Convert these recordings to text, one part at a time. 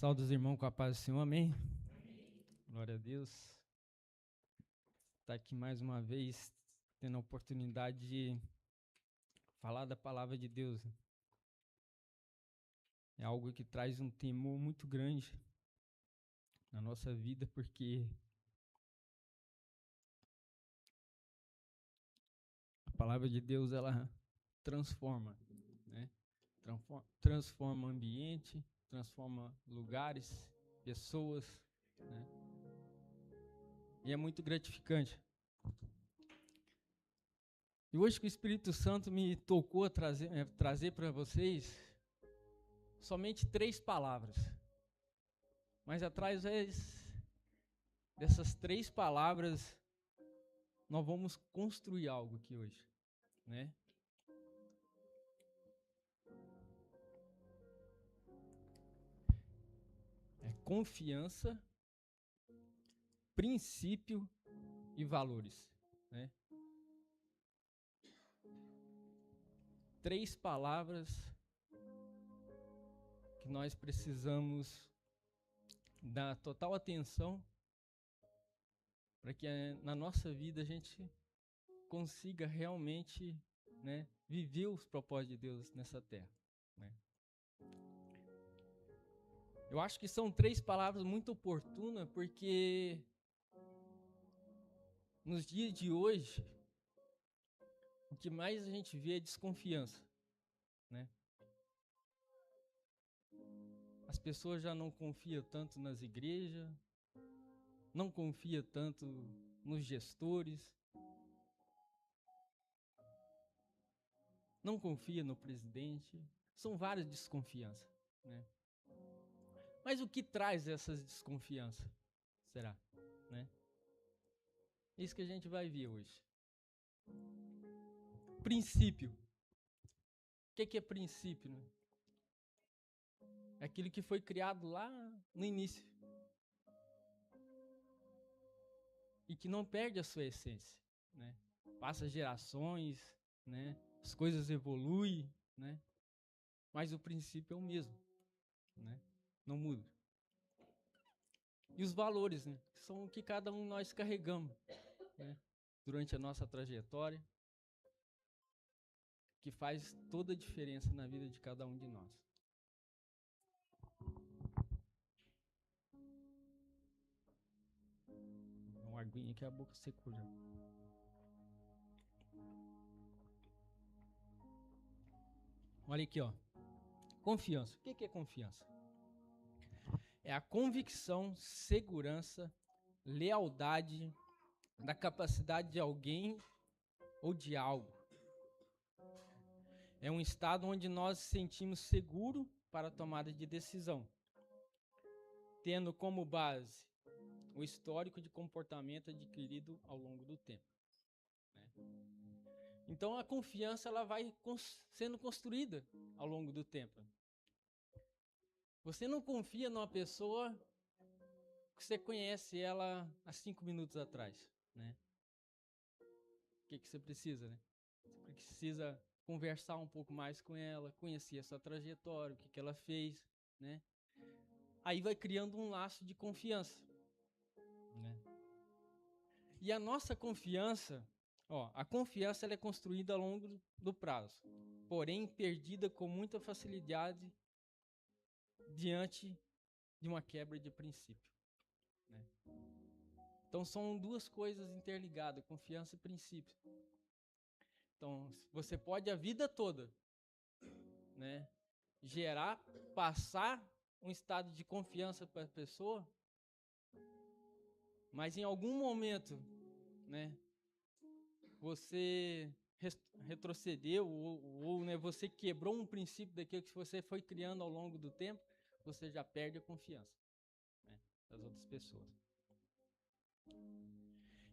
Saúde os irmãos com a paz do Senhor, amém? Glória a Deus. Está aqui mais uma vez, tendo a oportunidade de falar da palavra de Deus. É algo que traz um temor muito grande na nossa vida, porque a palavra de Deus, ela transforma, né? Transforma o ambiente, transforma lugares, pessoas, né? E é muito gratificante. E hoje que o Espírito Santo me tocou a trazer para vocês somente 3 palavras. Mas atrás dessas 3 palavras, nós vamos construir algo aqui hoje, né? É confiança, princípio e valores, né? 3 palavras que nós precisamos dar total atenção para que na nossa vida a gente consiga realmente, né, viver os propósitos de Deus nessa terra, né? Eu acho que são 3 palavras muito oportunas, porque nos dias de hoje, o que mais a gente vê é desconfiança, né? As pessoas já não confiam tanto nas igrejas, não confiam tanto nos gestores, não confia no presidente. São várias desconfianças, né? Mas o que traz essas desconfianças? Será, né? Isso que a gente vai ver hoje. Princípio. O que é princípio, né? É aquilo que foi criado lá no início e que não perde a sua essência, né? Passa gerações, né? As coisas evoluem, né? Mas o princípio é o mesmo, né? Não muda. E os valores, né? São o que cada um de nós carregamos, né? Durante a nossa trajetória, que faz toda a diferença na vida de cada um de nós. Uma aguinha que a boca secou já. Olha aqui, ó. Confiança. O que é confiança? É a convicção, segurança, lealdade da capacidade de alguém ou de algo. É um estado onde nós nos sentimos seguros para a tomada de decisão, tendo como base o histórico de comportamento adquirido ao longo do tempo, né? Então a confiança ela vai sendo construída ao longo do tempo. Você não confia numa pessoa que você conhece ela há 5 minutos atrás, né? O que você precisa, né? Você precisa conversar um pouco mais com ela, conhecer a sua trajetória, o que ela fez, né? Aí vai criando um laço de confiança, né? E a nossa confiança, a confiança ela é construída ao longo do prazo, porém perdida com muita facilidade diante de uma quebra de princípio, né? Então são 2 coisas interligadas, confiança e princípio. Então você pode a vida toda, né, passar um estado de confiança para a pessoa, mas em algum momento, né, você retrocedeu ou né, você quebrou um princípio daquilo que você foi criando ao longo do tempo, você já perde a confiança, né, das outras pessoas.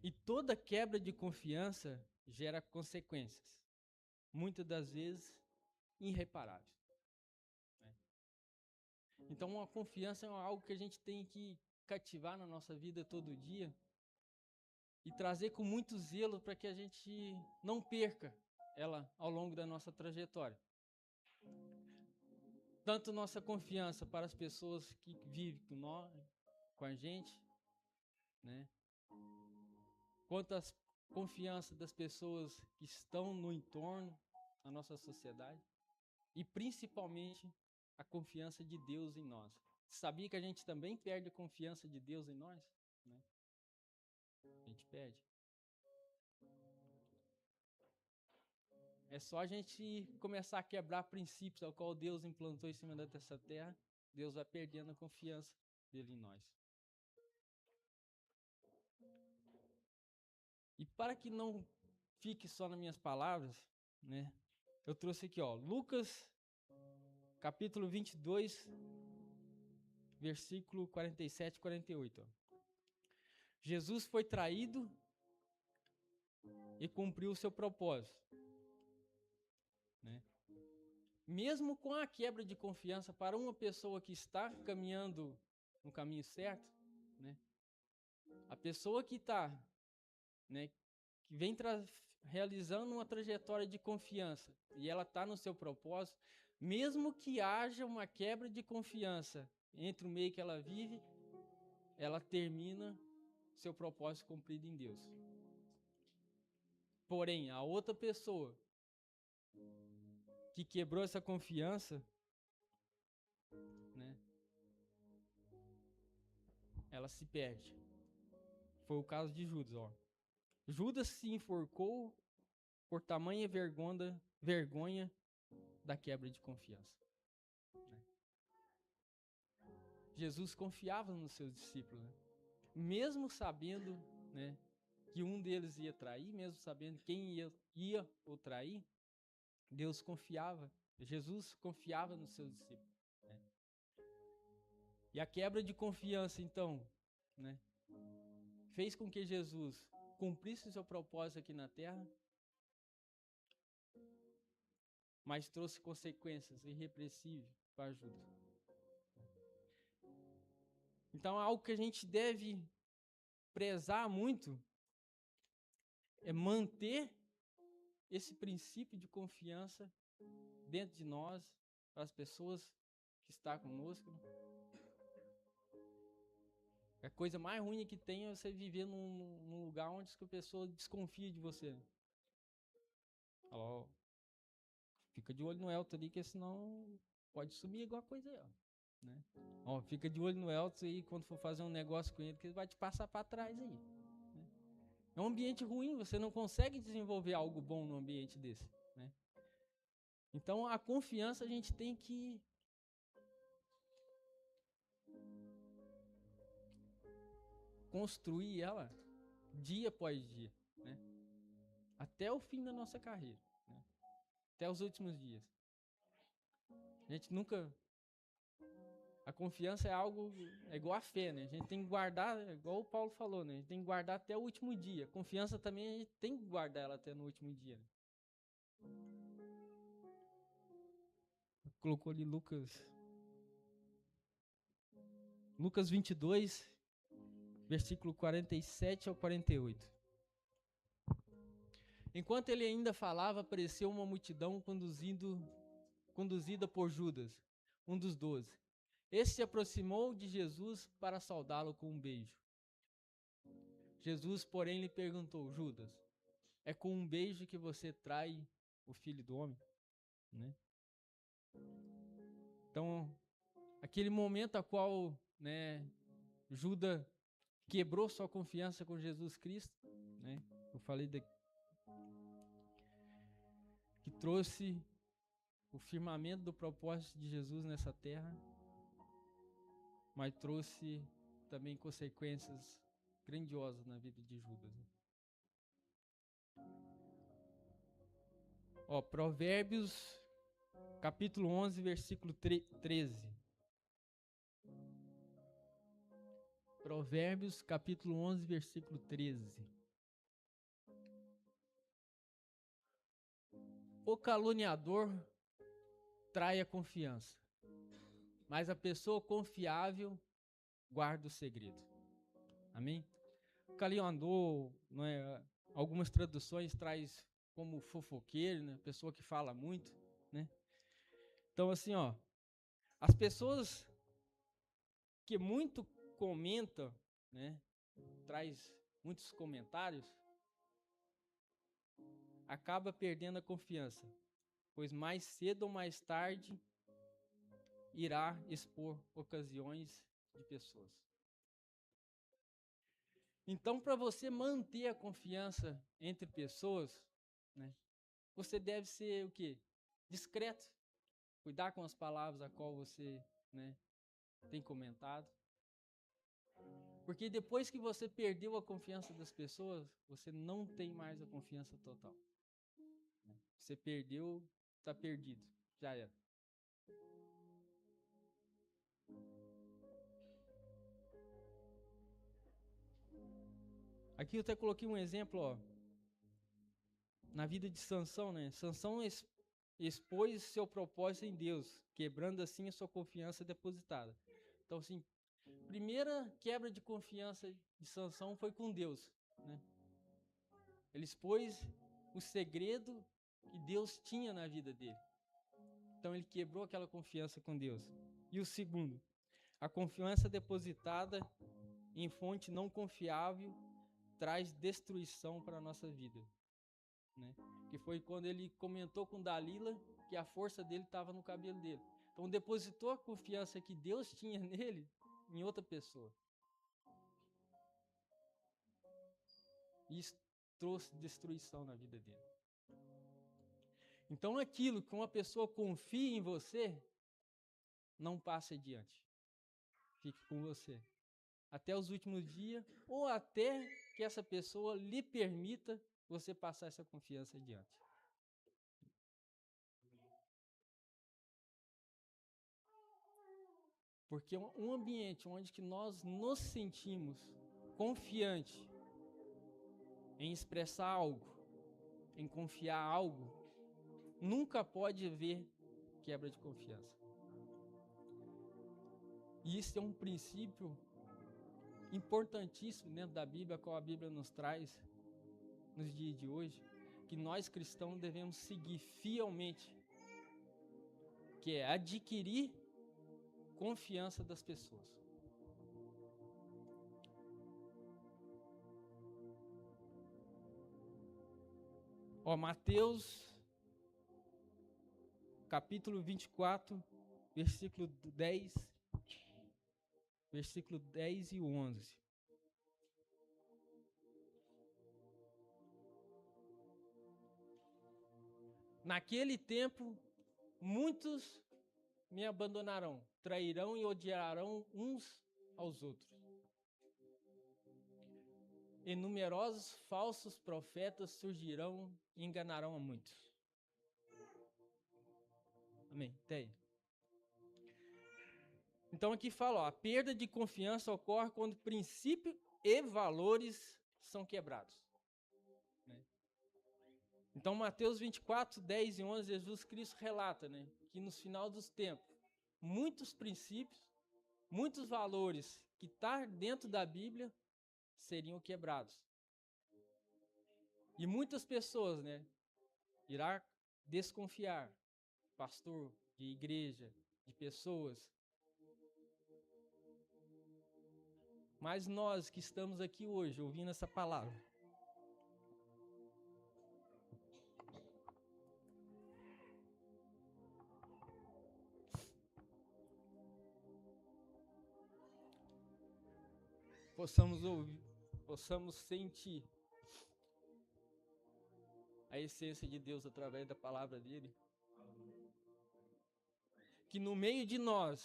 E toda quebra de confiança gera consequências, muitas das vezes irreparáveis, né? Então a confiança é algo que a gente tem que cativar na nossa vida todo dia e trazer com muito zelo para que a gente não perca ela ao longo da nossa trajetória. tanto nossa confiança para as pessoas que vivem com a gente, né? Quanto a confiança das pessoas que estão no entorno da nossa sociedade e principalmente a confiança de Deus em nós. Sabia que a gente também perde a confiança de Deus em nós? Né? A gente perde. É só a gente começar a quebrar princípios ao qual Deus implantou em cima dessa terra, Deus vai perdendo a confiança dele em nós. E para que não fique só nas minhas palavras, né, eu trouxe aqui, ó, Lucas, capítulo 22, versículo 47 e 48. Ó. Jesus foi traído e cumpriu o seu propósito. Né? Mesmo com a quebra de confiança para uma pessoa que está caminhando no caminho certo, né, a pessoa que está, né, que vem realizando uma trajetória de confiança e ela está no seu propósito, mesmo que haja uma quebra de confiança entre o meio que ela vive, ela termina seu propósito cumprido em Deus. Porém, a outra pessoa que quebrou essa confiança, né, ela se perde. Foi o caso de Judas, ó. Judas se enforcou por tamanha vergonha da quebra de confiança. Né? Jesus confiava nos seus discípulos, né? Mesmo sabendo, né, que um deles ia trair, mesmo sabendo quem ia o trair, Jesus confiava nos seus discípulos. Né? E a quebra de confiança, então, né, fez com que Jesus cumprisse o seu propósito aqui na terra, mas trouxe consequências irrepreensíveis para Judas. Então, algo que a gente deve prezar muito é manter esse princípio de confiança dentro de nós, para as pessoas que estão conosco. A coisa mais ruim que tem é você viver num lugar onde a pessoa desconfia de você. Fala, ó, fica de olho no Elton ali, que senão pode sumir alguma coisa aí, ó. Né? Ó, fica de olho no Elton aí quando for fazer um negócio com ele, que ele vai te passar para trás aí. Né? É um ambiente ruim, você não consegue desenvolver algo bom num ambiente desse. Né? Então a confiança a gente tem que construir ela dia após dia, né? Até o fim da nossa carreira, né? Até os últimos dias. A gente nunca... A confiança é algo, é igual a fé, né? A gente tem que guardar, igual o Paulo falou, né? A gente tem que guardar até o último dia. A confiança também a gente tem que guardar ela até no último dia. Né? Colocou ali Lucas 22, versículo 47 ao 48. Enquanto ele ainda falava, apareceu uma multidão conduzida por Judas, um dos 12. Este se aproximou de Jesus para saudá-lo com um beijo. Jesus, porém, lhe perguntou: Judas, é com um beijo que você trai o Filho do Homem? Né? Então, aquele momento a qual, né, Judas quebrou sua confiança com Jesus Cristo, né? Eu falei que trouxe o firmamento do propósito de Jesus nessa terra, mas trouxe também consequências grandiosas na vida de Judas. Ó, Provérbios, capítulo 11, versículo 13. Provérbios, capítulo 11, versículo 13. O caluniador trai a confiança, mas a pessoa confiável guarda o segredo. Amém? O caluniador, não é, algumas traduções traz como fofoqueiro, né? Pessoa que fala muito, né? Então assim, ó, As pessoas que muito comentam, né, traz muitos comentários, acaba perdendo a confiança, pois mais cedo ou mais tarde irá expor ocasiões de pessoas. Então, para você manter a confiança entre pessoas, né, você deve ser o quê? Discreto. Cuidar com as palavras a qual você, né, tem comentado. Porque depois que você perdeu a confiança das pessoas, você não tem mais a confiança total. Você perdeu, está perdido. Já era. Aqui eu até coloquei um exemplo, ó, na vida de Sansão, né? Sansão expôs seu propósito em Deus, quebrando assim a sua confiança depositada. Então, assim, primeira quebra de confiança de Sansão foi com Deus, né? Ele expôs o segredo que Deus tinha na vida dele. Então ele quebrou aquela confiança com Deus. E o segundo, a confiança depositada em fonte não confiável traz destruição para a nossa vida, né? Que foi quando ele comentou com Dalila que a força dele estava no cabelo dele. Então depositou a confiança que Deus tinha nele em outra pessoa. E isso trouxe destruição na vida dele. Então aquilo que uma pessoa confia em você, não passe adiante. Fique com você. Até os últimos dias, ou até que essa pessoa lhe permita você passar essa confiança adiante. Porque um ambiente onde que nós nos sentimos confiante em expressar algo, em confiar algo, nunca pode haver quebra de confiança. E isso é um princípio importantíssimo dentro da Bíblia, qual a Bíblia nos traz nos dias de hoje, que nós cristãos devemos seguir fielmente, que é adquirir confiança das pessoas. Ó, Mateus, capítulo 24, versículo 10 e 11. Naquele tempo, muitos me abandonarão, trairão e odiarão uns aos outros. E numerosos falsos profetas surgirão e enganarão a muitos. Amém. Tem. Então aqui fala, ó, a perda de confiança ocorre quando princípios e valores são quebrados. Né? Então Mateus 24, 10 e 11, Jesus Cristo relata, né, que no final dos tempos, muitos princípios, muitos valores que estão dentro da Bíblia seriam quebrados. E muitas pessoas, né, irá desconfiar, pastor, de igreja, de pessoas. Mas nós que estamos aqui hoje ouvindo essa palavra, possamos ouvir, possamos sentir a essência de Deus através da palavra dele. Que no meio de nós,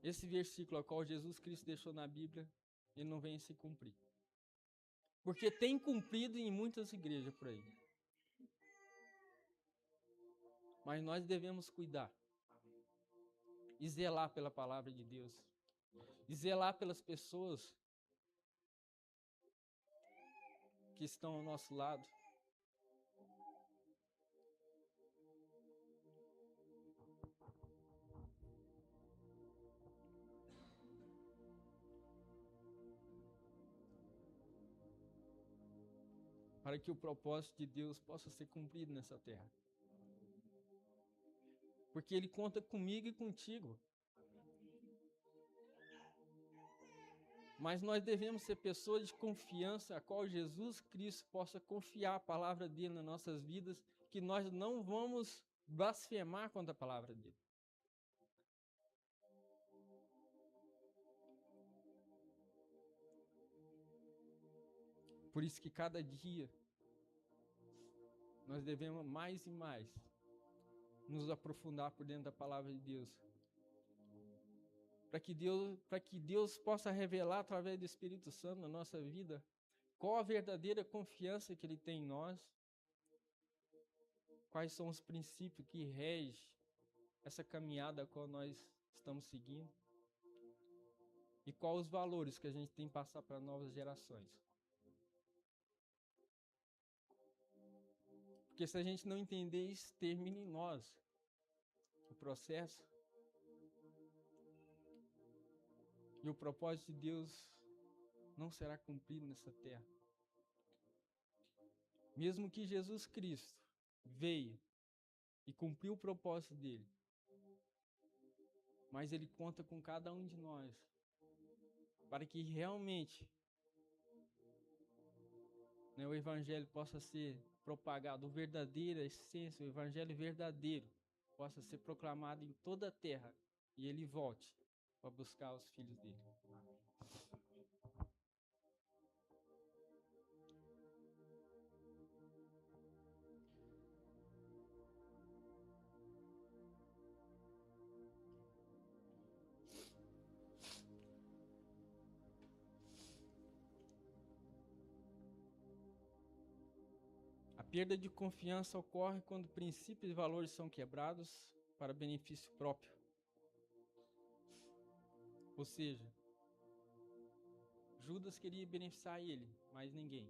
esse versículo ao qual Jesus Cristo deixou na Bíblia, ele não venha se cumprir. Porque tem cumprido em muitas igrejas por aí. Mas nós devemos cuidar e zelar pela palavra de Deus. E zelar pelas pessoas que estão ao nosso lado. Para que o propósito de Deus possa ser cumprido nessa terra. porque Ele conta comigo e contigo. Mas nós devemos ser pessoas de confiança, a qual Jesus Cristo possa confiar a palavra dele nas nossas vidas, que nós não vamos blasfemar contra a palavra dele. Por isso que cada dia nós devemos mais e mais nos aprofundar por dentro da palavra de Deus. Para que Deus possa revelar através do Espírito Santo na nossa vida qual a verdadeira confiança que Ele tem em nós, quais são os princípios que regem essa caminhada a qual nós estamos seguindo e quais os valores que a gente tem que passar para novas gerações. Porque se a gente não entender isso, termina em nós o processo. E o propósito de Deus não será cumprido nessa terra. Mesmo que Jesus Cristo veio e cumpriu o propósito dele, mas ele conta com cada um de nós para que realmente o evangelho possa ser propagado, a verdadeira essência, o evangelho verdadeiro possa ser proclamado em toda a terra e ele volte para buscar os filhos dele. A perda de confiança ocorre quando princípios e valores são quebrados para benefício próprio. Ou seja, Judas queria beneficiar ele, mas ninguém.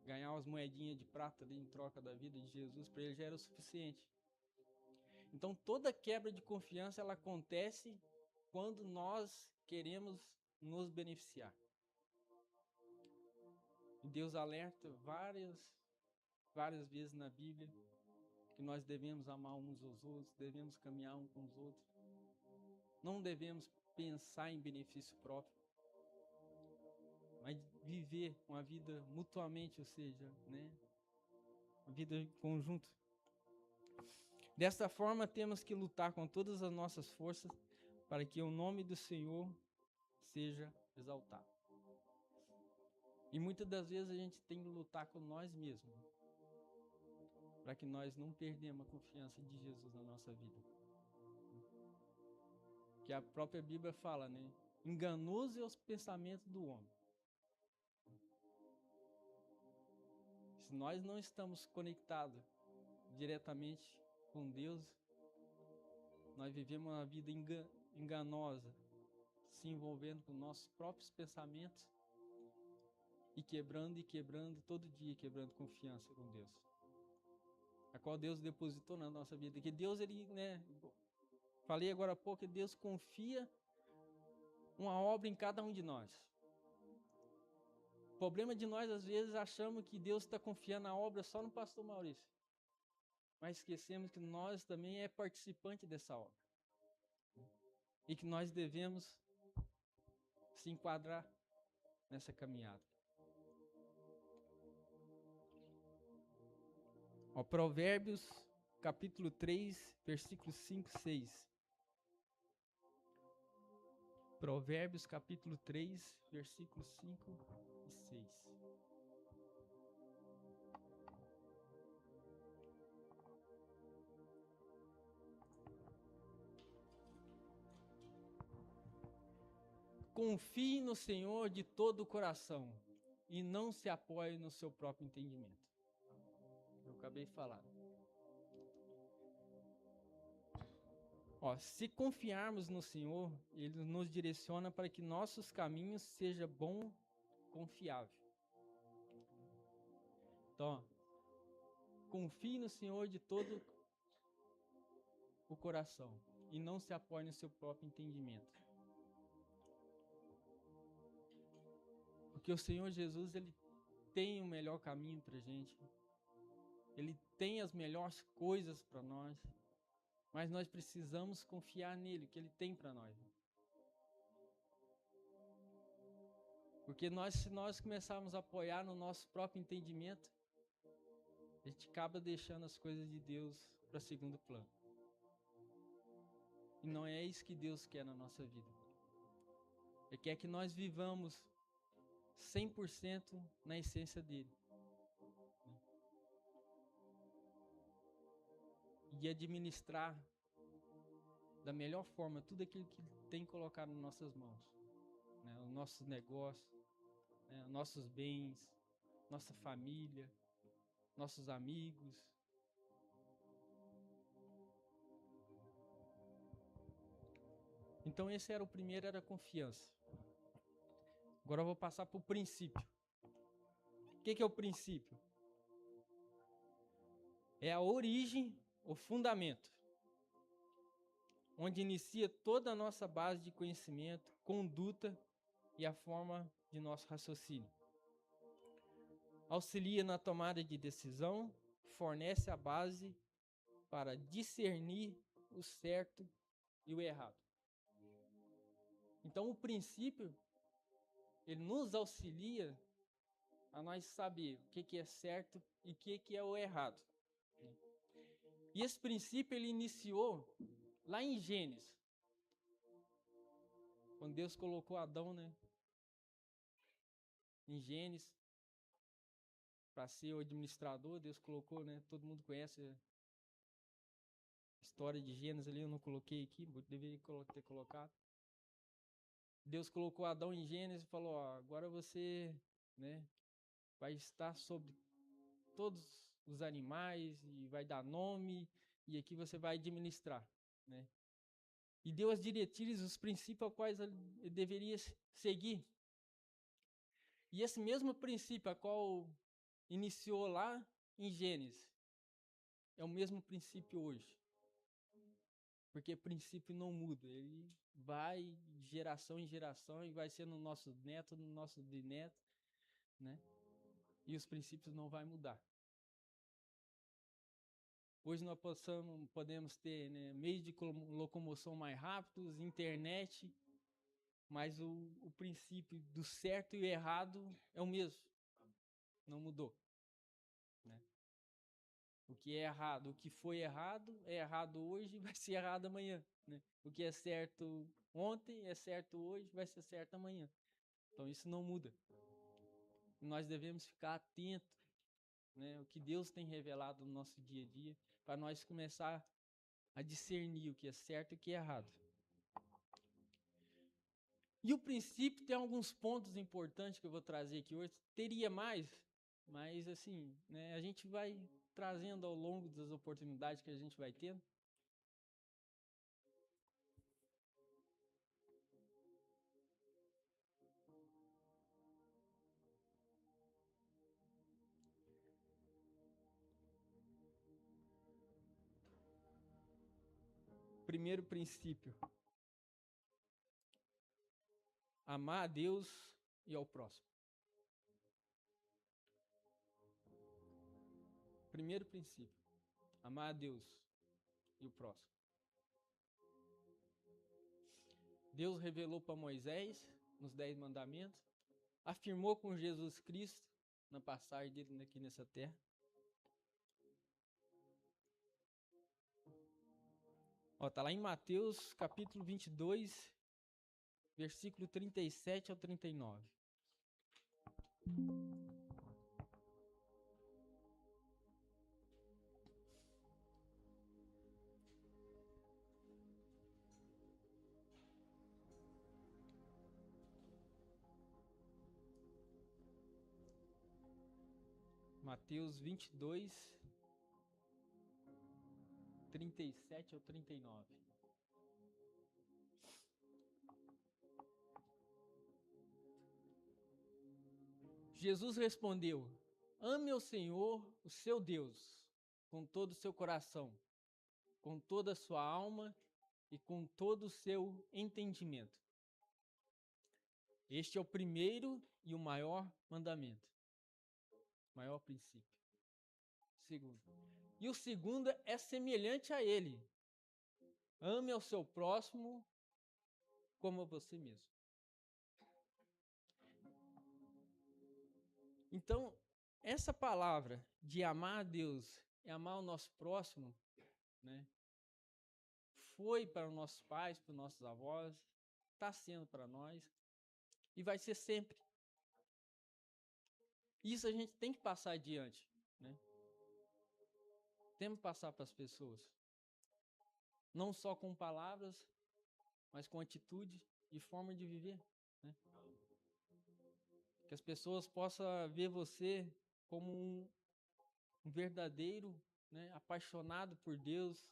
Ganhar umas moedinhas de prata ali em troca da vida de Jesus para ele já era o suficiente. Então toda quebra de confiança ela acontece quando nós queremos nos beneficiar. E Deus alerta várias vezes na Bíblia que nós devemos amar uns aos outros, devemos caminhar uns com os outros. Não devemos pensar em benefício próprio, mas viver uma vida mutuamente, ou seja, uma vida em conjunto. Desta forma, temos que lutar com todas as nossas forças para que o nome do Senhor seja exaltado. E muitas das vezes a gente tem que lutar com nós mesmos, para que nós não perdemos a confiança de Jesus na nossa vida. Que a própria Bíblia fala, enganoso é os pensamentos do homem. Se nós não estamos conectados diretamente com Deus, nós vivemos uma vida enganosa, se envolvendo com nossos próprios pensamentos e quebrando, todo dia quebrando confiança com Deus. A qual Deus depositou na nossa vida. Que Deus, falei agora há pouco, que Deus confia uma obra em cada um de nós. O problema de nós, às vezes, achamos que Deus está confiando a obra só no pastor Maurício. Mas esquecemos que nós também é participante dessa obra. E que nós devemos se enquadrar nessa caminhada. Provérbios, capítulo 3, versículos 5 e 6. Provérbios, capítulo 3, versículos 5 e 6. Confie no Senhor de todo o coração e não se apoie no seu próprio entendimento. Eu acabei de falar. Se confiarmos no Senhor, Ele nos direciona para que nossos caminhos sejam bom, confiável. Então, confie no Senhor de todo o coração e não se apoie no seu próprio entendimento. Porque o Senhor Jesus, Ele tem o melhor caminho para a gente. Ele tem as melhores coisas para nós. mas nós precisamos confiar nele, que ele tem para nós. Porque se nós começarmos a apoiar no nosso próprio entendimento, a gente acaba deixando as coisas de Deus para segundo plano. E não é isso que Deus quer na nossa vida. Ele quer que nós vivamos 100% na essência dele. E administrar da melhor forma tudo aquilo que tem colocado nas nossas mãos. Né? Os nossos negócios, né? Nossos bens, nossa família, nossos amigos. Então esse era o primeiro, era a confiança. Agora eu vou passar para o princípio. O que é o princípio? É a origem, o fundamento, onde inicia toda a nossa base de conhecimento, conduta e a forma de nosso raciocínio. Auxilia na tomada de decisão, fornece a base para discernir o certo e o errado. Então o princípio, ele nos auxilia a nós saber o que é certo e o que é o errado. E esse princípio ele iniciou lá em Gênesis, quando Deus colocou Adão, né, em Gênesis, para ser o administrador. Deus colocou, né, todo mundo conhece a história de Gênesis ali, eu não coloquei aqui, deveria ter colocado. Deus colocou Adão em Gênesis e falou, ó, agora você, né, vai estar sobre todos os animais e vai dar nome, e aqui você vai administrar, né? E deu as diretrizes, os princípios aos quais ele deveria seguir. E esse mesmo princípio a qual iniciou lá em Gênesis é o mesmo princípio hoje. Porque princípio não muda, ele vai de geração em geração e vai ser no nosso neto, no nosso bisneto, né? E os princípios não vão mudar. Hoje nós podemos ter, né, meios de locomoção mais rápidos, internet, mas o princípio do certo e o errado é o mesmo, não mudou, né? O que é errado, o que foi errado é errado hoje e vai ser errado amanhã, né? O que é certo ontem é certo hoje, vai ser certo amanhã. Então isso não muda. Nós devemos ficar atentos, né, o que Deus tem revelado no nosso dia a dia, para nós começar a discernir o que é certo e o que é errado. E o princípio tem alguns pontos importantes que eu vou trazer aqui hoje. Teria mais, mas assim, né, a gente vai trazendo ao longo das oportunidades que a gente vai tendo. Primeiro princípio: amar a Deus e ao próximo. Primeiro princípio: amar a Deus e o próximo. Deus revelou para Moisés nos 10 mandamentos, afirmou com Jesus Cristo na passagem dele aqui nessa terra. Tá lá em Mateus capítulo 22, versículo 37 ao 39. Mateus 22, 37 ao 39. Jesus respondeu: ame ao Senhor, o seu Deus, com todo o seu coração, com toda a sua alma e com todo o seu entendimento. Este é o primeiro e o maior mandamento. Maior princípio. Segundo. E o segundo é semelhante a ele. Ame ao seu próximo como a você mesmo. Então, essa palavra de amar a Deus e amar o nosso próximo, né, foi para os nossos pais, para os nossos avós, está sendo para nós e vai ser sempre. Isso a gente tem que passar adiante, né? Temos que passar para as pessoas. Não só com palavras, mas com atitude e forma de viver, né? Que as pessoas possam ver você como um verdadeiro, né, apaixonado por Deus,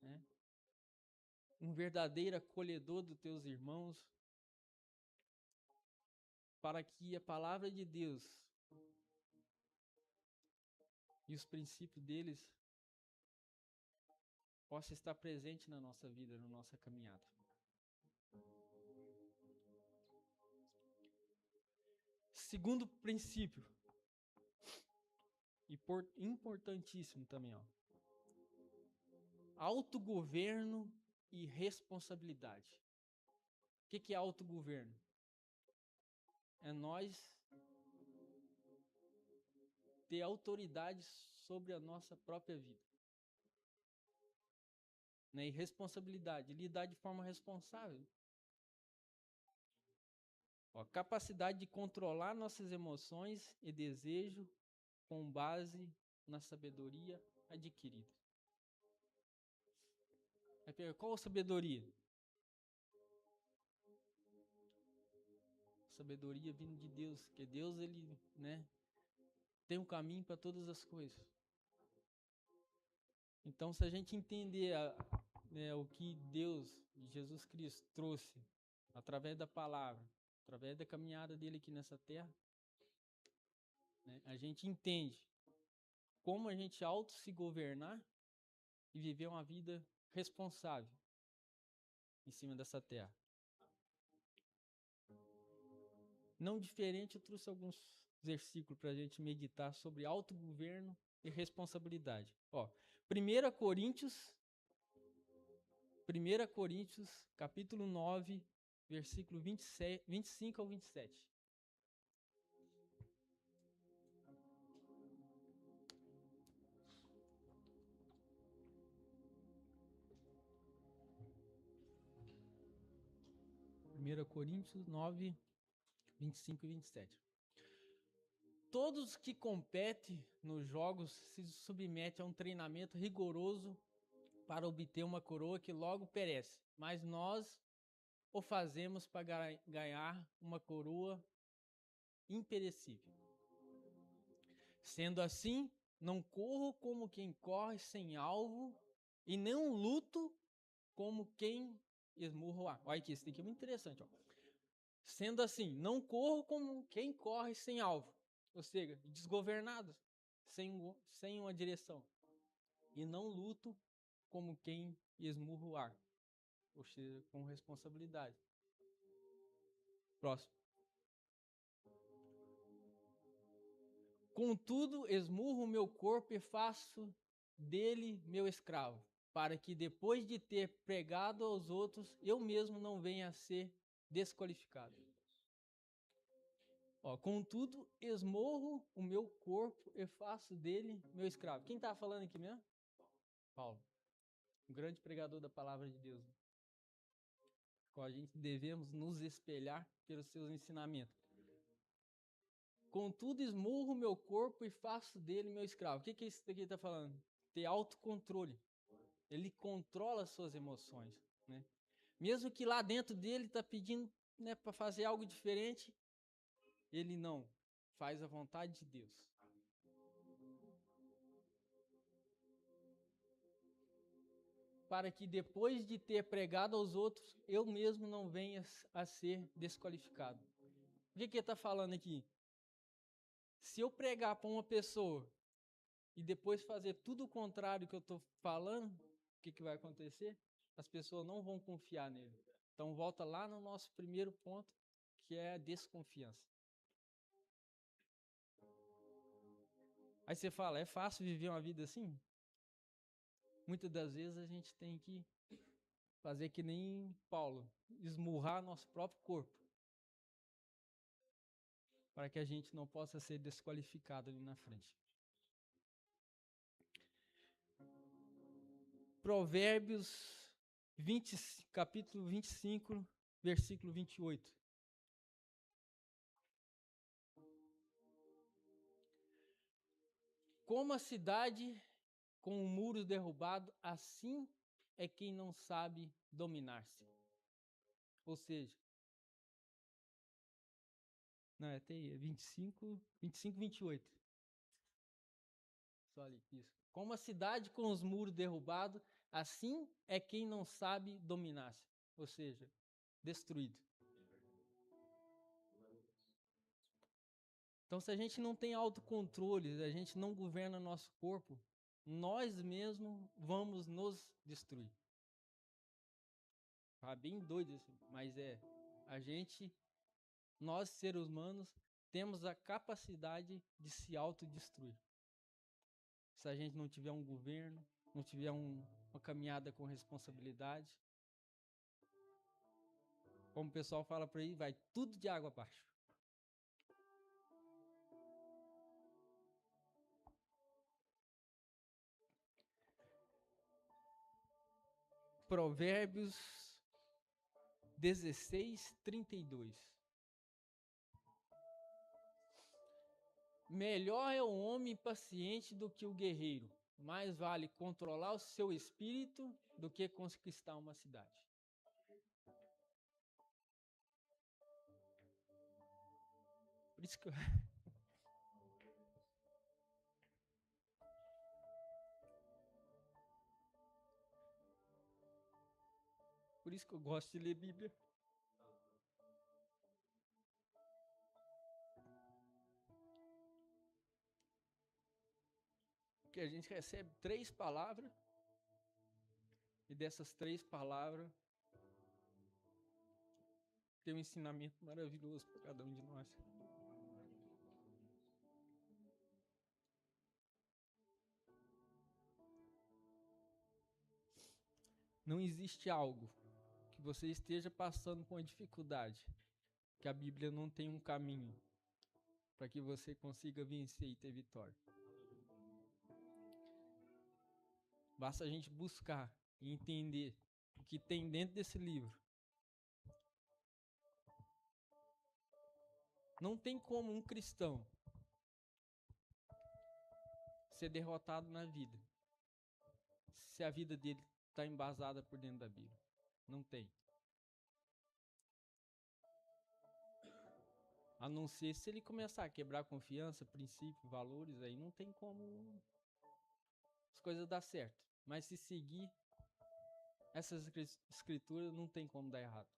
né? Um verdadeiro acolhedor dos teus irmãos, para que a palavra de Deus e os princípios deles possam estar presentes na nossa vida, na nossa caminhada. Segundo princípio, importantíssimo também, ó. Autogoverno e responsabilidade. O que é autogoverno? É nós ter autoridade sobre a nossa própria vida. Né? E responsabilidade, lidar de forma responsável. Ó, capacidade de controlar nossas emoções e desejos com base na sabedoria adquirida. Qual sabedoria? Sabedoria vindo de Deus, porque Deus, ele, né, tem um caminho para todas as coisas. Então, se a gente entender o que Deus, Jesus Cristo, trouxe através da palavra, através da caminhada dele aqui nessa terra, né, a gente entende como a gente se governar e viver uma vida responsável em cima dessa terra. Não diferente, eu trouxe alguns versículos para a gente meditar sobre autogoverno e responsabilidade. Ó, 1 Coríntios, capítulo 9, versículo 25 ao 27. Coríntios 9, 25 e 27. Todos que competem nos jogos se submetem a um treinamento rigoroso para obter uma coroa que logo perece, mas nós o fazemos para ganhar uma coroa imperecível. Sendo assim, não corro como quem corre sem alvo e não luto como quem esmurra o ar. Olha aqui, isso aqui é muito interessante. Ó. Sendo assim, não corro como quem corre sem alvo, ou seja, desgovernado, sem uma direção. E não luto como quem esmurra o ar, ou seja, com responsabilidade. Próximo. Contudo, esmurro o meu corpo e faço dele meu escravo, para que depois de ter pregado aos outros, eu mesmo não venha a ser desqualificado. Ó, contudo, esmurro o meu corpo e faço dele meu escravo. Quem está falando aqui mesmo? Paulo, um grande pregador da palavra de Deus. Com a gente devemos nos espelhar pelos seus ensinamentos. Contudo, esmurro o meu corpo e faço dele meu escravo. O que isso daqui está falando? Ter autocontrole. Ele controla as suas emoções, né? Mesmo que lá dentro dele está pedindo, né, para fazer algo diferente, ele não faz a vontade de Deus. Para que depois de ter pregado aos outros, eu mesmo não venha a ser desqualificado. O que ele está falando aqui? Se eu pregar para uma pessoa e depois fazer tudo o contrário que eu estou falando, o que vai acontecer? As pessoas não vão confiar nele. Então volta lá no nosso primeiro ponto, que é a desconfiança. Aí você fala, é fácil viver uma vida assim? muitas das vezes a gente tem que fazer que nem Paulo, esmurrar nosso próprio corpo, para que a gente não possa ser desqualificado ali na frente. Provérbios 20, capítulo 25, versículo 28. Como a cidade com o muro derrubado, assim é quem não sabe dominar-se. Ou seja, não, é 25, 28. Só ali, isso. Como a cidade com os muros derrubados, assim é quem não sabe dominar-se. Ou seja, destruído. Então, se a gente não tem autocontrole, a gente não governa nosso corpo, nós mesmos vamos nos destruir. Tá bem doido assim, mas a gente, nós seres humanos, temos a capacidade de se autodestruir. Se a gente não tiver um governo, não tiver uma caminhada com responsabilidade, como o pessoal fala por aí, vai tudo de água abaixo. Provérbios 16, 32. Melhor é o homem paciente do que o guerreiro. Mais vale controlar o seu espírito do que conquistar uma cidade. Por isso que Por isso que eu gosto de ler Bíblia. Porque a gente recebe 3 palavras, e dessas 3 palavras tem um ensinamento maravilhoso para cada um de nós. Não existe algo que você esteja passando por uma dificuldade, que a Bíblia não tem um caminho para que você consiga vencer e ter vitória. Basta a gente buscar e entender o que tem dentro desse livro. Não tem como um cristão ser derrotado na vida se a vida dele está embasada por dentro da Bíblia. Não tem. A não ser se ele começar a quebrar confiança, princípios, valores, aí não tem como as coisas dar certo. Mas se seguir essas escrituras, não tem como dar errado.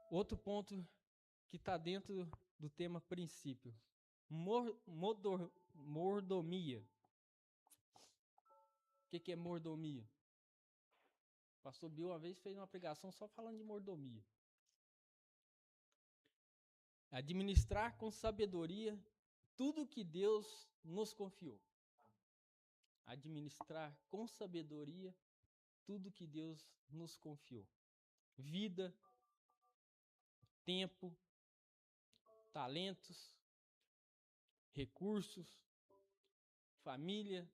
Outro ponto que está dentro do tema princípio. Mordomia. O que é mordomia? O pastor Bill uma vez fez uma pregação só falando de mordomia. Administrar com sabedoria tudo que Deus nos confiou. Administrar com sabedoria tudo que Deus nos confiou. Vida, tempo, talentos, recursos, família.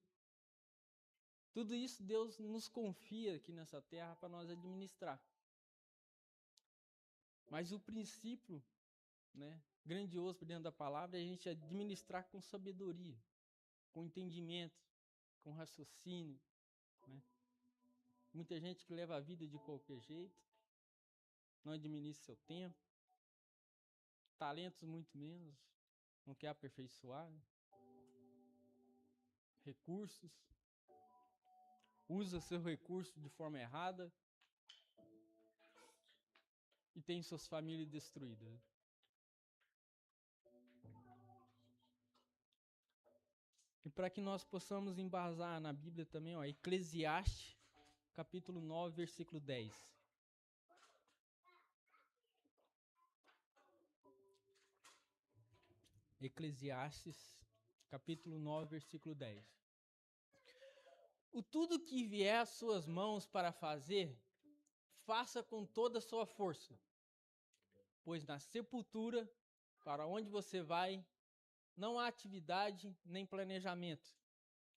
Tudo isso Deus nos confia aqui nessa terra para nós administrar. Mas o princípio, grandioso por dentro da palavra é a gente administrar com sabedoria, com entendimento, com raciocínio. Muita gente que leva a vida de qualquer jeito, não administra seu tempo, talentos muito menos, não quer aperfeiçoar, recursos, usa seu recurso de forma errada e tem suas famílias destruídas. E para que nós possamos embasar na Bíblia também, Eclesiastes, capítulo 9, versículo 10. Eclesiastes, capítulo 9, versículo 10. O tudo que vier às suas mãos para fazer, faça com toda a sua força, pois na sepultura, para onde você vai, não há atividade nem planejamento,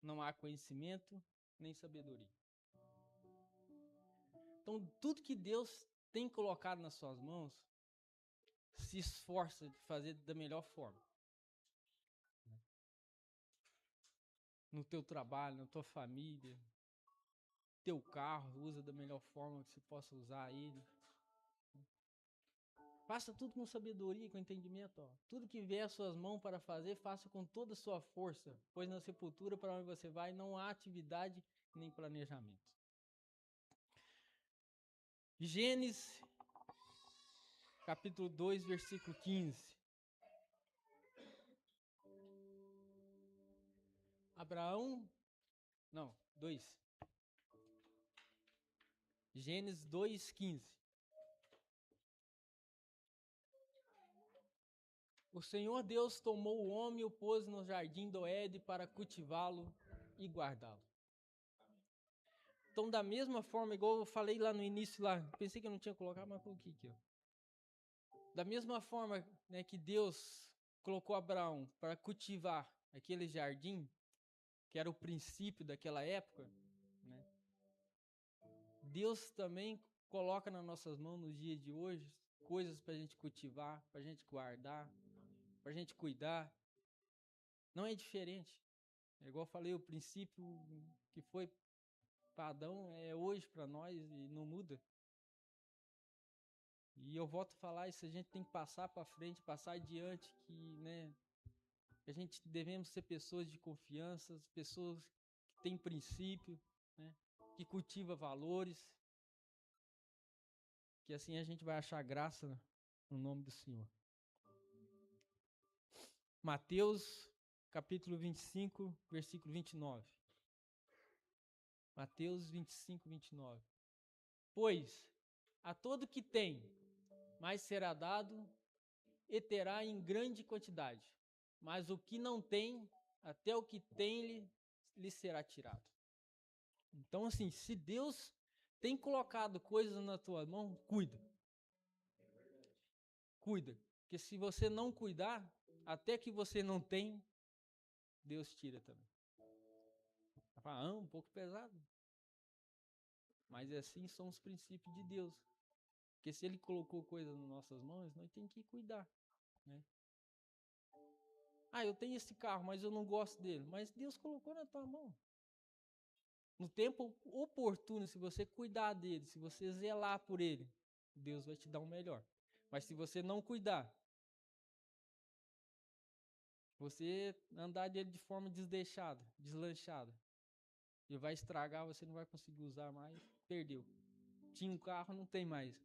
não há conhecimento nem sabedoria. Então, tudo que Deus tem colocado nas suas mãos, se esforça de fazer da melhor forma. No teu trabalho, na tua família, teu carro, usa da melhor forma que você possa usar ele. Faça tudo com sabedoria, com entendimento. Ó. Tudo que vier às suas mãos para fazer, faça com toda a sua força, pois na sepultura para onde você vai não há atividade nem planejamento. Gênesis, capítulo 2, versículo 15. Não, 2. Gênesis 2, 15. O Senhor Deus tomou o homem e o pôs no jardim do Éden para cultivá-lo e guardá-lo. Então, da mesma forma, igual eu falei lá no início, lá, pensei que eu não tinha colocado, mas coloquei aqui. Ó. Da mesma forma, né, que Deus colocou Abraão para cultivar aquele jardim, que era o princípio daquela época, né, Deus também coloca nas nossas mãos nos dias de hoje coisas para a gente cultivar, para a gente guardar, para a gente cuidar. Não é diferente. É igual eu falei, o princípio que foi para Adão é hoje para nós e não muda. E eu volto a falar isso, a gente tem que passar para frente, passar adiante, que, né, a gente devemos ser pessoas de confiança, pessoas que têm princípio, né, que cultivam valores, que assim a gente vai achar graça no nome do Senhor. Mateus, capítulo 25, versículo 29. Mateus 25, 29. Pois a todo que tem, mais será dado e terá em grande quantidade. Mas o que não tem, até o que tem lhe será tirado. Então, assim, se Deus tem colocado coisas na tua mão, cuida. Cuida. Porque se você não cuidar, até que você não tem, Deus tira também. Vai falar, um pouco pesado. Mas assim são os princípios de Deus. Porque se Ele colocou coisas nas nossas mãos, nós temos que cuidar. Né? Eu tenho esse carro, mas eu não gosto dele. Mas Deus colocou na tua mão. No tempo oportuno, se você cuidar dele, se você zelar por ele, Deus vai te dar o melhor. Mas se você não cuidar, você andar dele de forma deslanchada, ele vai estragar, você não vai conseguir usar mais, perdeu. Tinha um carro, não tem mais.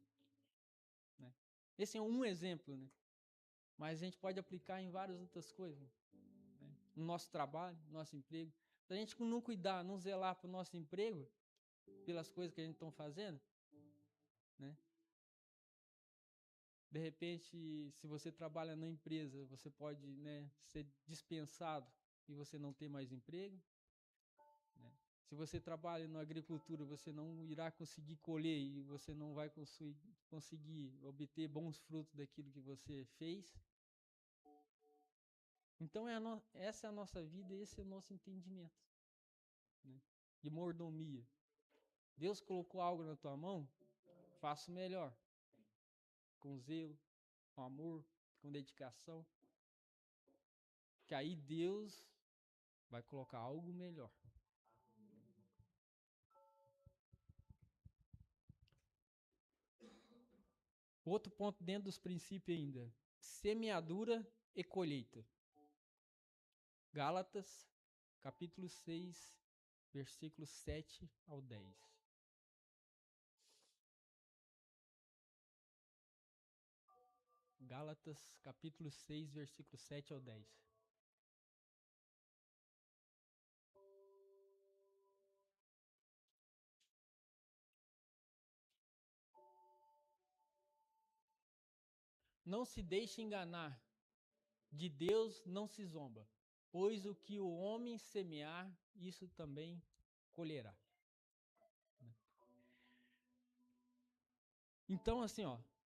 Né? Esse é um exemplo, né? Mas a gente pode aplicar em várias outras coisas. Né? No nosso trabalho, no nosso emprego. Se a gente não cuidar, não zelar para o nosso emprego, pelas coisas que a gente está fazendo, né? De repente, se você trabalha na empresa, você pode, né, ser dispensado e você não ter mais emprego. Né? Se você trabalha na agricultura, você não irá conseguir colher e você não vai conseguir obter bons frutos daquilo que você fez. Então, essa é a nossa vida, esse é o nosso entendimento. Né? De mordomia. Deus colocou algo na tua mão, faça o melhor. Com zelo, com amor, com dedicação. Que aí Deus vai colocar algo melhor. Outro ponto dentro dos princípios ainda. Semeadura e colheita. Gálatas, capítulo 6, versículos 7 ao 10. Gálatas, capítulo 6, versículos 7 ao 10. Não se deixe enganar. de Deus não se zomba, pois o que o homem semear, isso também colherá. Então, assim, ó,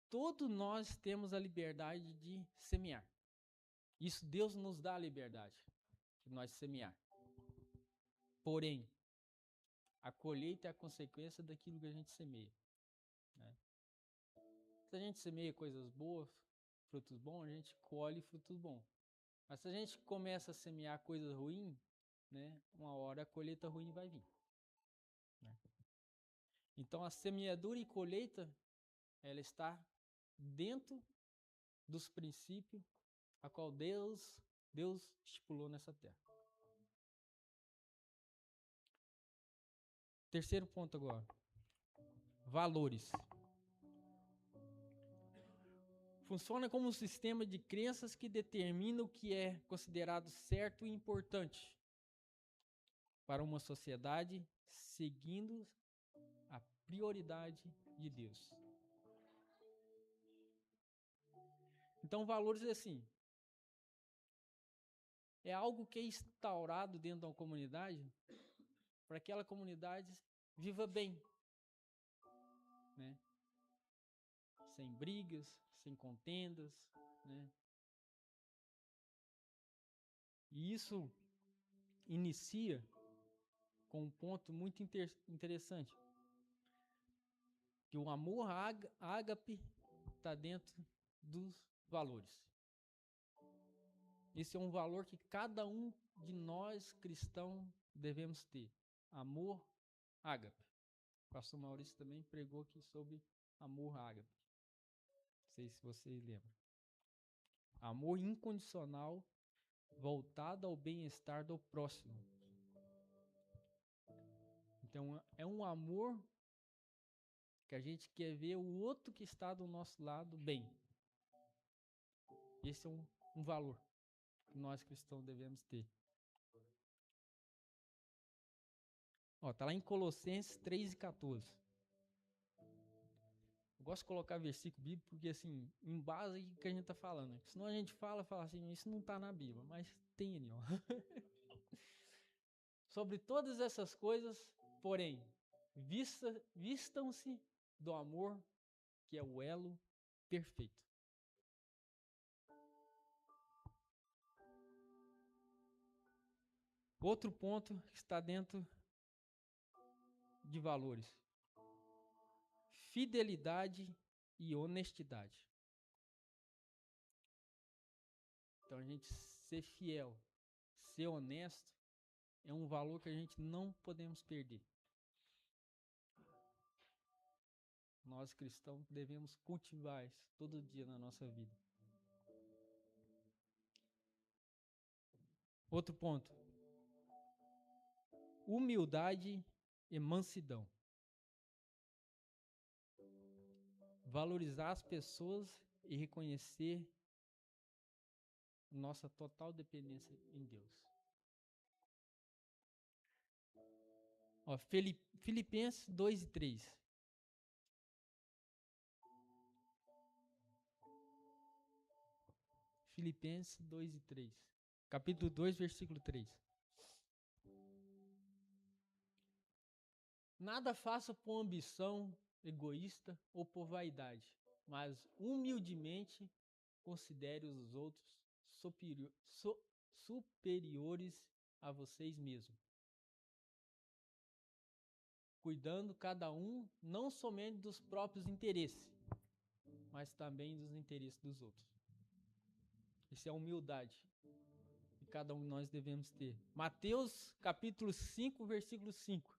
todos nós temos a liberdade de semear. Isso Deus nos dá a liberdade de nós semear. Porém, a colheita é a consequência daquilo que a gente semeia, né? Se a gente semeia coisas boas, frutos bons, a gente colhe frutos bons. Mas se a gente começa a semear coisas ruins, né, uma hora a colheita ruim vai vir, né? Então a semeadura e colheita, ela está dentro dos princípios a qual Deus estipulou nessa terra. Terceiro ponto agora. Valores. Funciona como um sistema de crenças que determina o que é considerado certo e importante para uma sociedade, seguindo a prioridade de Deus. Então, valores é assim, é algo que é instaurado dentro de uma comunidade para que aquela comunidade viva bem, né? Sem brigas, sem contendas, né? E isso inicia com um ponto muito interessante, que o amor ágape está dentro dos valores. Esse é um valor que cada um de nós cristãos devemos ter. Amor ágape. O pastor Maurício também pregou aqui sobre amor ágape. Não sei se vocês lembram. Amor incondicional voltado ao bem-estar do próximo. Então, é um amor que a gente quer ver o outro que está do nosso lado bem. Esse é um valor que nós cristãos devemos ter. Ó, tá lá em Colossenses 3:14. Eu gosto de colocar versículo bíblico porque, assim, em base ao que a gente tá falando. Senão a gente fala assim, isso não tá na Bíblia, mas tem ali, ó. Sobre todas essas coisas, porém, vistam-se do amor, que é o elo perfeito. Outro ponto que está dentro de valores: fidelidade e honestidade. Então, a gente ser fiel, ser honesto, é um valor que a gente não podemos perder. Nós cristãos devemos cultivar isso todo dia na nossa vida. Outro ponto: humildade e mansidão. Valorizar as pessoas e reconhecer nossa total dependência em Deus. Ó, Filipenses 2:3. Filipenses 2:3. Capítulo 2, versículo 3. Nada faça por ambição egoísta ou por vaidade, mas humildemente considere os outros superiores a vocês mesmos, cuidando cada um não somente dos próprios interesses, mas também dos interesses dos outros. Isso é a humildade que cada um de nós devemos ter. Mateus capítulo 5, versículo 5.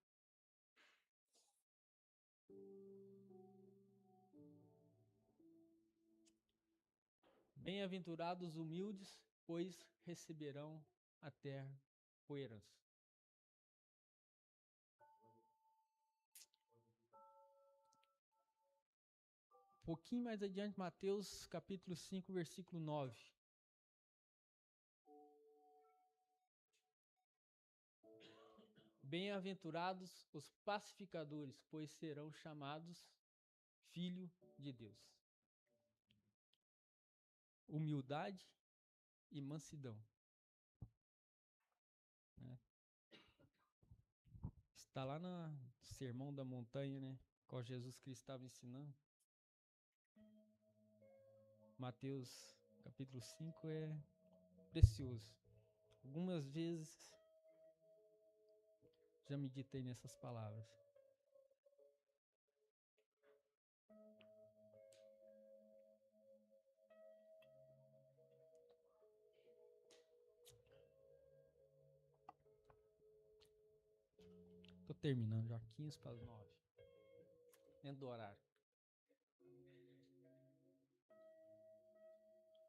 Bem-aventurados os humildes, pois receberão a terra por herança. Um pouquinho mais adiante, Mateus capítulo 5, versículo 9. Bem-aventurados os pacificadores, pois serão chamados filho de Deus. Humildade e mansidão. Né? Está lá no Sermão da Montanha, né? Qual Jesus Cristo estava ensinando. Mateus capítulo 5 é precioso. Algumas vezes já meditei nessas palavras. Tô terminando já, 15 para as 9. Dentro do horário.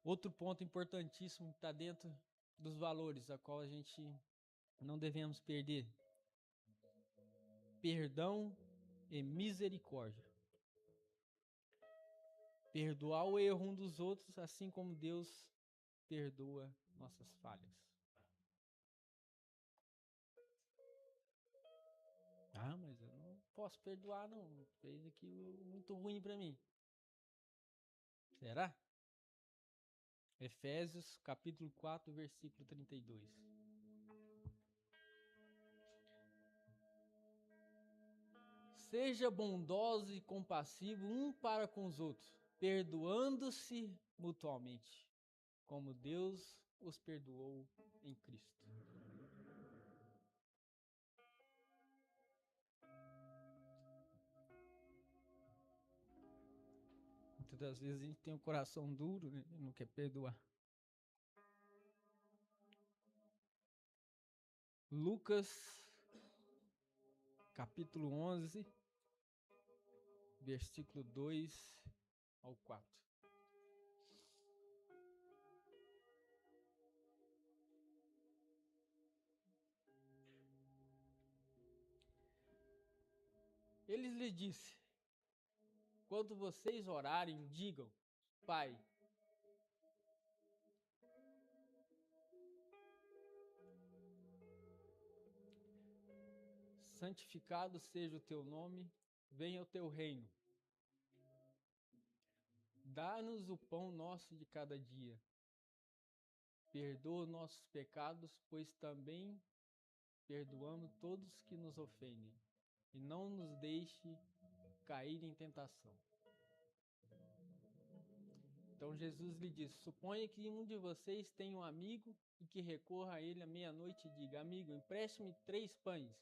Outro ponto importantíssimo que está dentro dos valores, a qual a gente não devemos perder. Perdão e misericórdia. Perdoar o erro um dos outros, assim como Deus perdoa nossas falhas. Ah, mas eu não posso perdoar, não. Fez aquilo muito ruim para mim. Será? Efésios, capítulo 4, versículo 32. Seja bondoso e compassivo um para com os outros, perdoando-se mutuamente, como Deus os perdoou em Cristo. Muitas das vezes a gente tem um coração duro, né? E não quer perdoar. Lucas, capítulo 11, versículo 2 ao 4. Ele lhe disse: quando vocês orarem, digam: Pai, santificado seja o teu nome, venha o teu reino. Dá-nos o pão nosso de cada dia. Perdoa nossos pecados, pois também perdoamos todos que nos ofendem. E não nos deixe cair em tentação. Então Jesus lhe disse: suponha que um de vocês tenha um amigo e que recorra a ele à meia-noite e diga: amigo, empreste-me 3 pães.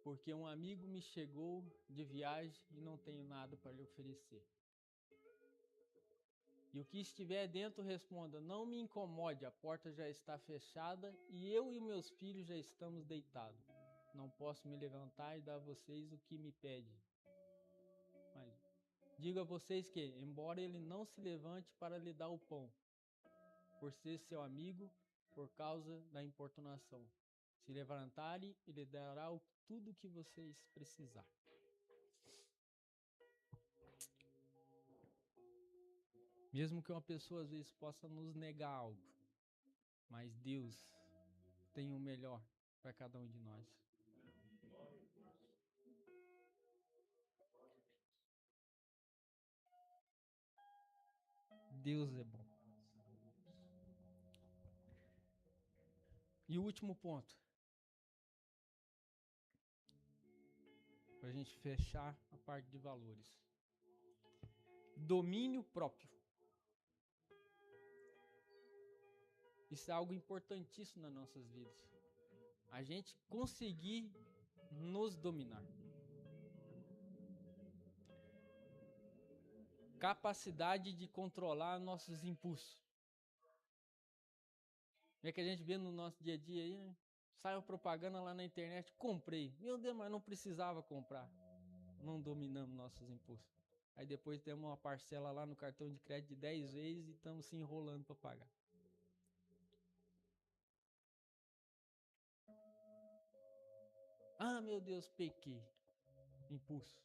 Porque um amigo me chegou de viagem e não tenho nada para lhe oferecer. E o que estiver dentro responda: não me incomode, a porta já está fechada e eu e meus filhos já estamos deitados. Não posso me levantar e dar a vocês o que me pede. Mas digo a vocês que, embora ele não se levante para lhe dar o pão, por ser seu amigo, por causa da importunação, se levantarem, ele dará tudo o que vocês precisarem. Mesmo que uma pessoa às vezes possa nos negar algo, mas Deus tem o melhor para cada um de nós. Deus é bom. E o último ponto, para a gente fechar a parte de valores: domínio próprio. Isso é algo importantíssimo nas nossas vidas. A gente conseguir nos dominar. Capacidade de controlar nossos impulsos. É que a gente vê no nosso dia a dia aí, né? Sai a propaganda lá na internet, comprei. Meu Deus, mas não precisava comprar. Não dominamos nossos impulsos. Aí depois temos uma parcela lá no cartão de crédito de 10 vezes e estamos se enrolando para pagar. Ah, meu Deus, pequei. Impulso.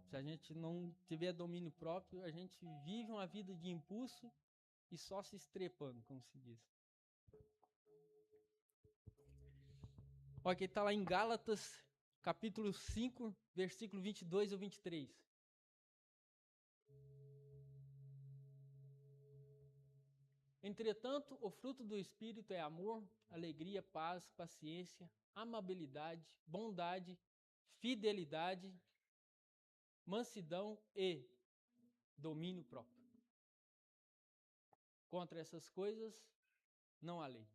Se a gente não tiver domínio próprio, a gente vive uma vida de impulso e só se estrepando, como se diz. Olha, que está lá em Gálatas, capítulo 5, versículo 22 ou 23. Entretanto, o fruto do Espírito é amor, alegria, paz, paciência, amabilidade, bondade, fidelidade, mansidão e domínio próprio. Contra essas coisas não há lei.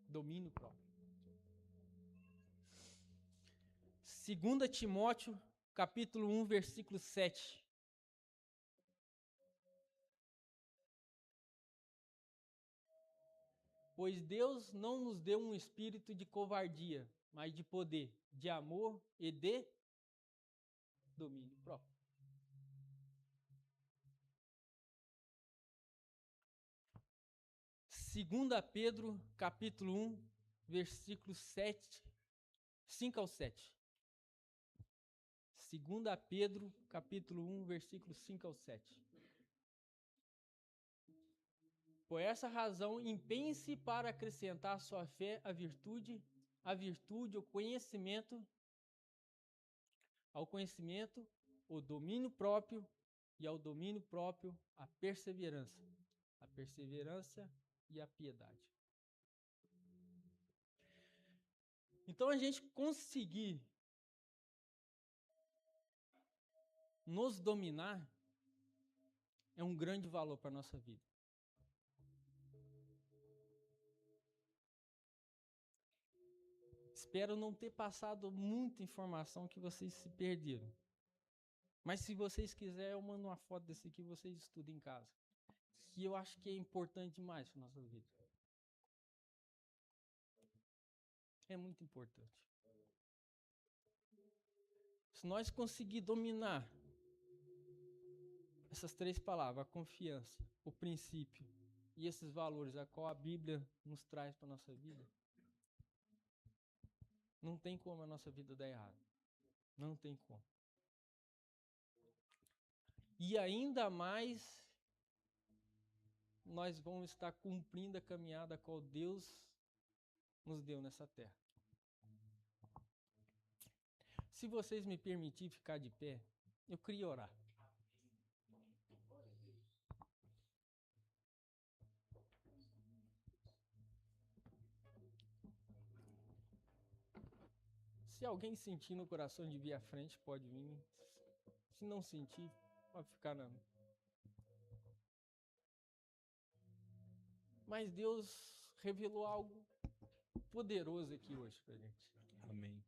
Domínio próprio. 2 Timóteo, capítulo 1, versículo 7. Pois Deus não nos deu um espírito de covardia, mas de poder, de amor e de domínio próprio. Segunda Pedro, capítulo 1, versículo 7, 5 ao 7. 2 Pedro, capítulo 1, versículo 5 ao 7. Por essa razão, empenhe-se para acrescentar à sua fé a virtude, ao conhecimento, o domínio próprio, e ao domínio próprio, a perseverança e a piedade. Então, a gente conseguir nos dominar é um grande valor para a nossa vida. Espero não ter passado muita informação que vocês se perderam. Mas se vocês quiserem, eu mando uma foto desse aqui e vocês estudem em casa. Que eu acho que é importante demais para a nossa vida. É muito importante. Se nós conseguir dominar essas três palavras, a confiança, o princípio e esses valores a qual a Bíblia nos traz para a nossa vida, não tem como a nossa vida dar errado. Não tem como. E ainda mais, nós vamos estar cumprindo a caminhada a qual Deus nos deu nessa terra. Se vocês me permitirem ficar de pé, eu queria orar. Se alguém sentir no coração de vir à frente, pode vir. Se não sentir, pode ficar na... Mas Deus revelou algo poderoso aqui hoje pra gente. Amém.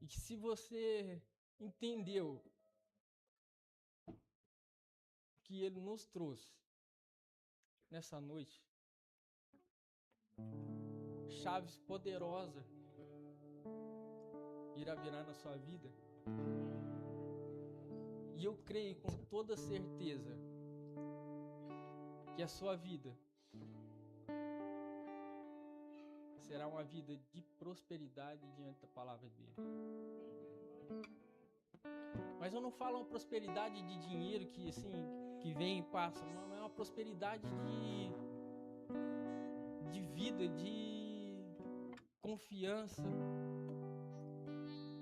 E que se você entendeu que Ele nos trouxe nessa noite, chaves poderosas irá virar na sua vida. E eu creio com toda certeza que a sua vida será uma vida de prosperidade diante da palavra dele. Mas eu não falo uma prosperidade de dinheiro que assim, que vem e passa, não, é uma prosperidade de vida, de confiança,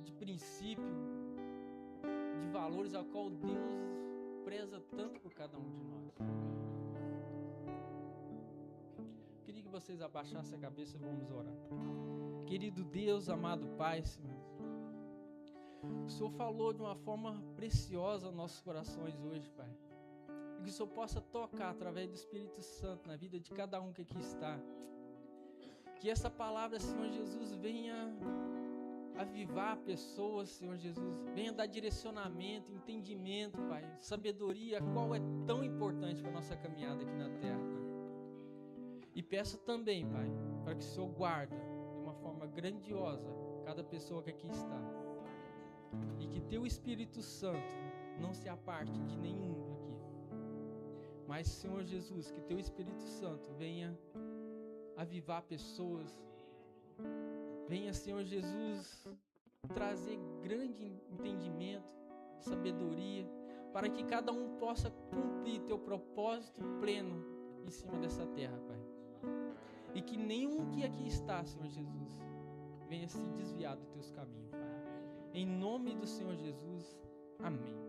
de princípio, de valores ao qual Deus preza tanto por cada um de nós. Queria que vocês abaixassem a cabeça e vamos orar. Querido Deus, amado Pai, Senhor, o Senhor falou de uma forma preciosa aos nossos corações hoje, Pai. E que o Senhor possa tocar através do Espírito Santo na vida de cada um que aqui está. Que essa palavra, Senhor Jesus, venha avivar pessoas, Senhor Jesus. Venha dar direcionamento, entendimento, Pai. Sabedoria, qual é tão importante para a nossa caminhada aqui na terra, Pai. E peço também, Pai, para que o Senhor guarde de uma forma grandiosa cada pessoa que aqui está. E que teu Espírito Santo não se aparte de nenhum aqui. Mas, Senhor Jesus, que teu Espírito Santo venha avivar pessoas. Venha, Senhor Jesus, trazer grande entendimento, sabedoria, para que cada um possa cumprir teu propósito pleno em cima dessa terra, Pai. E que nenhum que aqui está, Senhor Jesus, venha se desviar dos teus caminhos, Pai. Em nome do Senhor Jesus, amém.